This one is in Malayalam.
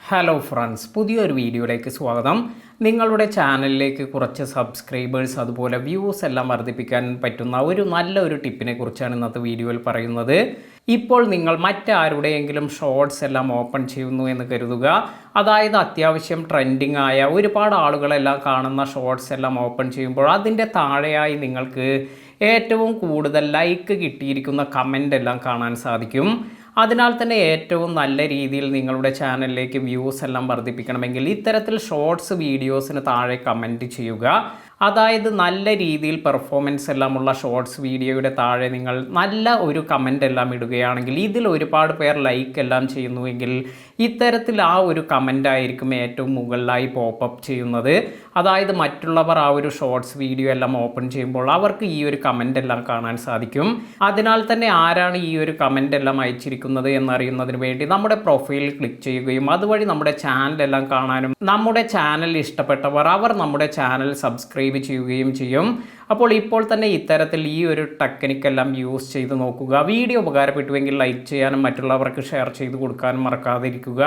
ഹലോ ഫ്രണ്ട്സ്, പുതിയൊരു വീഡിയോയിലേക്ക് സ്വാഗതം. നിങ്ങളുടെ ചാനലിലേക്ക് കുറച്ച് സബ്സ്ക്രൈബേഴ്സ് അതുപോലെ വ്യൂസ് എല്ലാം വർദ്ധിപ്പിക്കാൻ പറ്റുന്ന ഒരു നല്ലൊരു ടിപ്പിനെ കുറിച്ചാണ് ഇന്നത്തെ വീഡിയോയിൽ പറയുന്നത്. ഇപ്പോൾ നിങ്ങൾ മറ്റാരുടെയെങ്കിലും ഷോർട്സ് എല്ലാം ഓപ്പൺ ചെയ്യുന്നു എന്ന് കരുതുക. അതായത് അത്യാവശ്യം ട്രെൻഡിങ് ആയ ഒരുപാട് ആളുകളെല്ലാം കാണുന്ന ഷോർട്സ് എല്ലാം ഓപ്പൺ ചെയ്യുമ്പോൾ അതിൻ്റെ താഴെയായി നിങ്ങൾക്ക് ഏറ്റവും കൂടുതൽ ലൈക്ക് കിട്ടിയിരിക്കുന്ന കമൻ്റ് എല്ലാം കാണാൻ സാധിക്കും. അതിനാൽ തന്നെ ഏറ്റവും നല്ല രീതിയിൽ നിങ്ങളുടെ ചാനലിലേക്ക് വ്യൂസ് എല്ലാം വർദ്ധിപ്പിക്കണമെങ്കിൽ ഇത്തരത്തിൽ ഷോർട്സ് വീഡിയോസിന് താഴെ കമൻറ്റ് ചെയ്യുക. അതായത് നല്ല രീതിയിൽ പെർഫോമൻസ് എല്ലാമുള്ള ഷോർട്സ് വീഡിയോയുടെ താഴെ നിങ്ങൾ നല്ല ഒരു കമൻ്റ് എല്ലാം ഇടുകയാണെങ്കിൽ ഇതിൽ ഒരുപാട് പേർ ലൈക്ക് എല്ലാം ചെയ്യുന്നുവെങ്കിൽ ഇത്തരത്തിൽ ആ ഒരു കമൻ്റ് ആയിരിക്കും ഏറ്റവും മുകളിലായി പോപ്പപ്പ് ചെയ്യുന്നത്. അതായത് മറ്റുള്ളവർ ആ ഒരു ഷോർട്സ് വീഡിയോ എല്ലാം ഓപ്പൺ ചെയ്യുമ്പോൾ അവർക്ക് ഈ ഒരു കമൻ്റ് എല്ലാം കാണാൻ സാധിക്കും. അതിനാൽ തന്നെ ആരാണ് ഈ ഒരു കമൻ്റ് എല്ലാം അയച്ചിരിക്കുന്നത് എന്നറിയുന്നതിന് വേണ്ടി നമ്മുടെ പ്രൊഫൈൽ ക്ലിക്ക് ചെയ്യുകയും അതുവഴി നമ്മുടെ ചാനൽ എല്ലാം കാണാനും നമ്മുടെ ചാനൽ ഇഷ്ടപ്പെട്ടവർ അവർ നമ്മുടെ ചാനൽ സബ്സ്ക്രൈബ് ചെയ്യുകയും ചെയ്യും. അപ്പോൾ ഇപ്പോൾ തന്നെ ഇത്തരത്തിൽ ഈ ഒരു ടെക്നിക്കെല്ലാം യൂസ് ചെയ്ത് നോക്കുക. വീഡിയോ ഉപകാരപ്പെട്ടുവെങ്കിൽ ലൈക്ക് ചെയ്യാനും മറ്റുള്ളവർക്ക് ഷെയർ ചെയ്ത് കൊടുക്കാനും മറക്കാതിരിക്കുക.